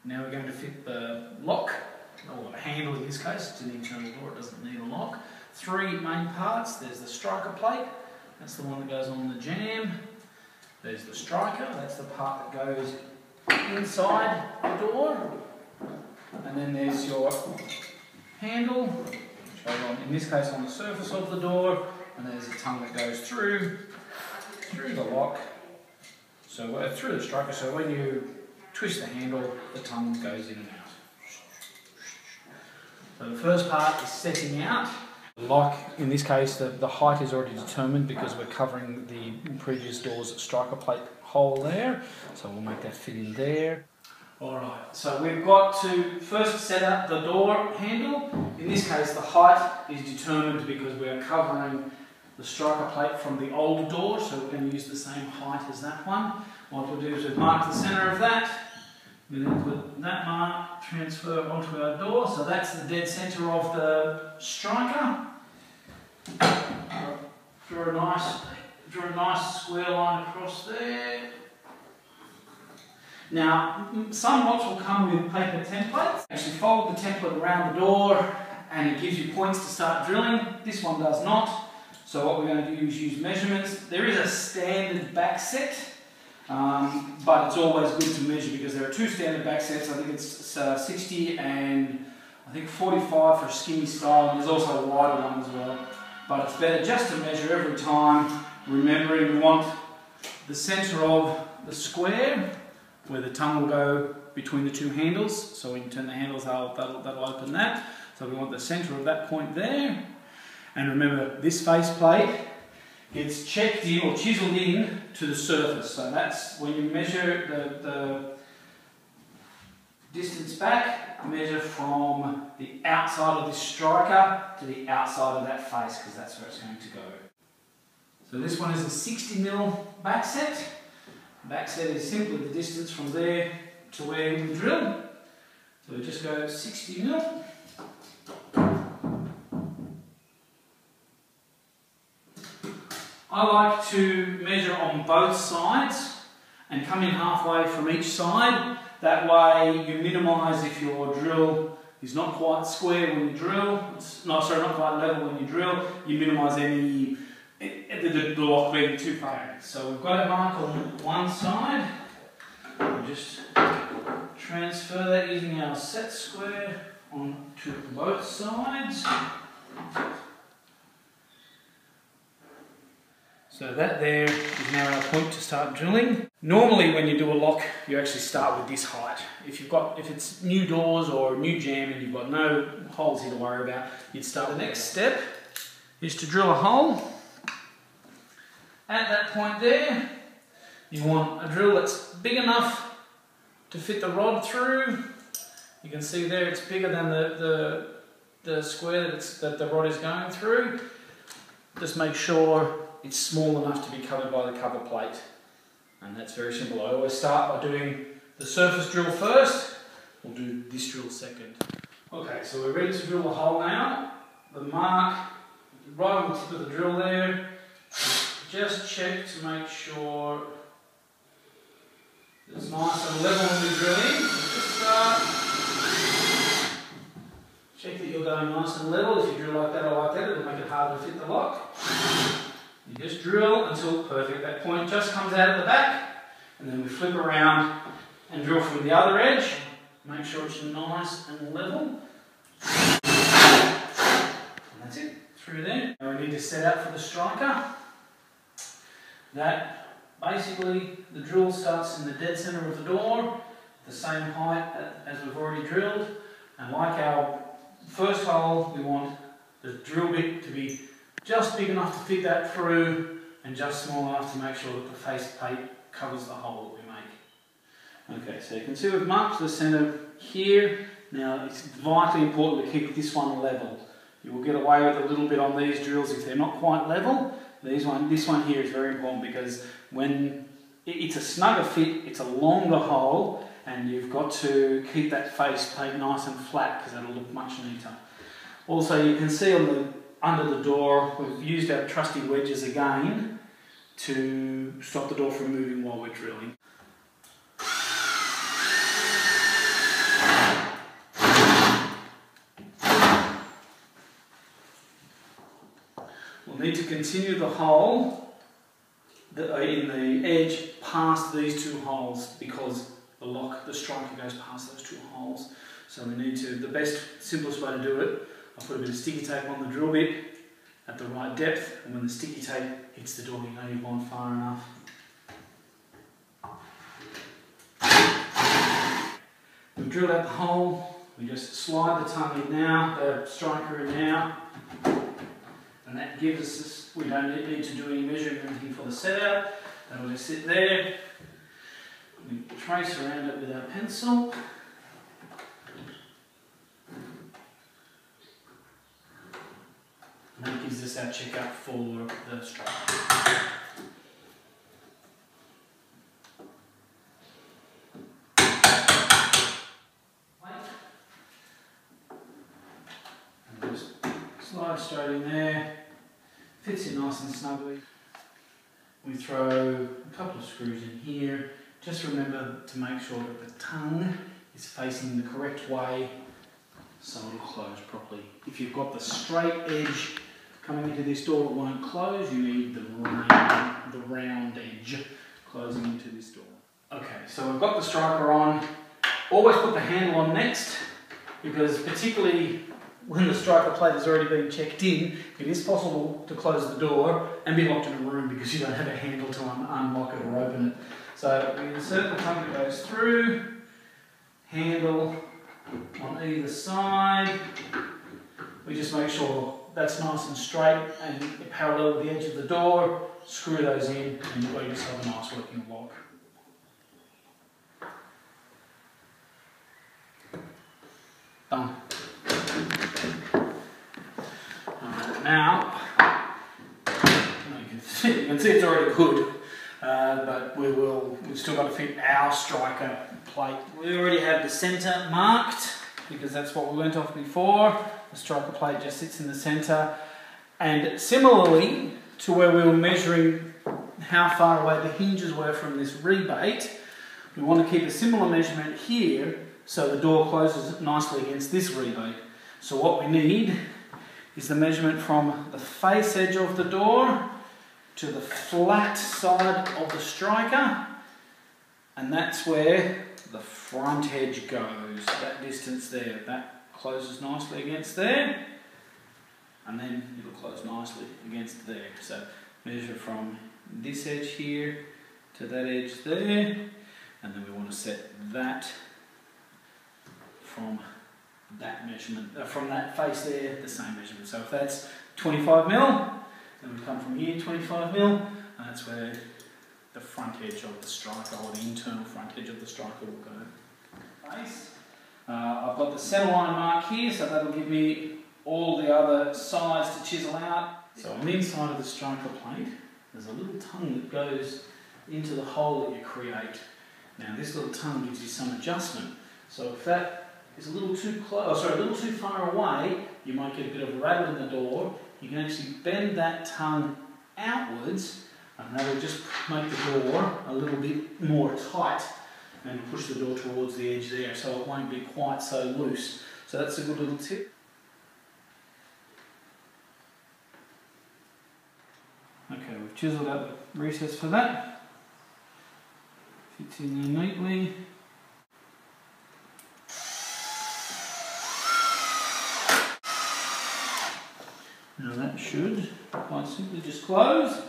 Now we're going to fit the lock, or handle in this case. It's an internal door, it doesn't need a lock. 3 main parts. There's the striker plate, that's the one that goes on the jamb. There's the striker, that's the part that goes inside the door. And then there's your handle, which goes on, in this case on the surface of the door. And there's a tongue that goes through the lock, so through the striker, so when you twist the handle, the tongue goes in and out. So the first part is setting out. Like in this case, the height is already determined because we're covering the previous door's striker plate hole there, so we'll make that fit in there. Alright, so we've got to first set up the door handle. In this case, the height is determined because we are covering the striker plate from the old door, so we're going to use the same height as that one. What we'll do is we'll mark the centre of that, we then put that mark, transfer onto our door, so that's the dead centre of the striker. Draw a nice square line across there. Now, some lots will come with paper templates. Actually fold the template around the door and it gives you points to start drilling. This one does not. So what we're going to do is use measurements. There is a standard back set, but it's always good to measure because there are 2 standard back sets. I think it's 60 and I think 45 for skinny style, and there's also a wider one as well. But it's better just to measure every time, remembering we want the centre of the square where the tongue will go between the 2 handles. So when you turn the handles, that'll open that. So we want the centre of that point there. And remember, this faceplate gets checked in or chiselled in to the surface. So that's when you measure the distance back, measure from the outside of this striker to the outside of that face, because that's where it's going to go. So this one is a 60mm back set. Back set is simply the distance from there to where we drill. So we just go 60mm. I like to measure on both sides and come in halfway from each side. That way you minimise if your drill is not quite square when you drill, not quite level when you drill, you minimise any the lock being too far. So we've got a mark on one side. We'll just transfer that using our set square onto both sides. So that there is now our point to start drilling. Normally when you do a lock, you actually start with this height. If it's new doors or new jamb and you've got no holes here to worry about, you'd start. The next step is to drill a hole. At that point there, you want a drill that's big enough to fit the rod through. You can see there it's bigger than the square that the rod is going through. Just make sure it's small enough to be covered by the cover plate. And that's very simple. I always start by doing the surface drill first. We'll do this drill second. Okay, so we're ready to drill the hole now. The mark right on the tip of the drill there. Just check to make sure it's nice and level when you drill in. Just start. Check that you're going nice and level. If you drill like that or like that, it'll make it harder to fit the lock. You just drill until perfect. That point just comes out at the back, and then we flip around and drill from the other edge. Make sure it's nice and level. And that's it, through there. Now we need to set up for the striker. That basically, the drill starts in the dead centre of the door, the same height as we've already drilled. And like our first hole, we want the drill bit to be just big enough to fit that through and just small enough to make sure that the face plate covers the hole that we make. Okay, so you can see we've marked the centre here. Now it's vitally important to keep this one level. You will get away with a little bit on these drills if they're not quite level. This one here is very important because when it's a snugger fit, it's a longer hole, and you've got to keep that face plate nice and flat because it'll look much neater. Also, you can see under the door, we've used our trusty wedges again to stop the door from moving while we're drilling. we'll need to continue the hole in the edge past these two holes because the striker goes past those two holes. So we need to, the best, simplest way to do it, I'll put a bit of sticky tape on the drill bit at the right depth, and when the sticky tape hits the door, you know you've gone far enough. We've drilled out the hole, we just slide the tongue in now, the striker in now, and that gives us, we don't need to do any measuring or anything for the set out, that'll just sit there. We trace around it with our pencil. And that gives us our checkup for the striker. And just slide straight in there, fits in nice and snugly. We throw a couple of screws in here. Just remember to make sure that the tongue is facing the correct way so it'll close properly. If you've got the straight edge coming into this door, it won't close. You need the round edge closing into this door. Okay, so we've got the striker on. Always put the handle on next, because particularly when the striker plate has already been checked in, it is possible to close the door and be locked in a room because you don't have a handle to unlock it or open it. So we insert the tongue that goes through, handle on either side. We just make sure that's nice and straight and parallel with the edge of the door. Screw those in and we just have a nice working lock. Done. Now, you can see it's already good, but we've still got to fit our striker plate. We already have the centre marked because that's what we went off before. The striker plate just sits in the centre, and similarly to where we were measuring how far away the hinges were from this rebate, we want to keep a similar measurement here so the door closes nicely against this rebate. So what we need is the measurement from the face edge of the door to the flat side of the striker, and that's where the front edge goes, that distance there. That closes nicely against there, and then it'll close nicely against there. So measure from this edge here to that edge there, and then we want to set that from that measurement, from that face there, the same measurement. So if that's 25 mil, then we come from here 25 mil, and that's where the front edge of the striker, or the internal front edge of the striker, will go. Face. I've got the centre line mark here, so that'll give me all the other sides to chisel out. So on the inside of the striker plate, there's a little tongue that goes into the hole that you create. Now this little tongue gives you some adjustment. So if that is a little too close, a little too far away, you might get a bit of a rattle in the door. You can actually bend that tongue outwards, and that will just make the door a little bit more tight and push the door towards the edge there, so it won't be quite so loose. So that's a good little tip. Okay, we've chiselled out the recess for that. Fits in there neatly. Now that should quite simply just close.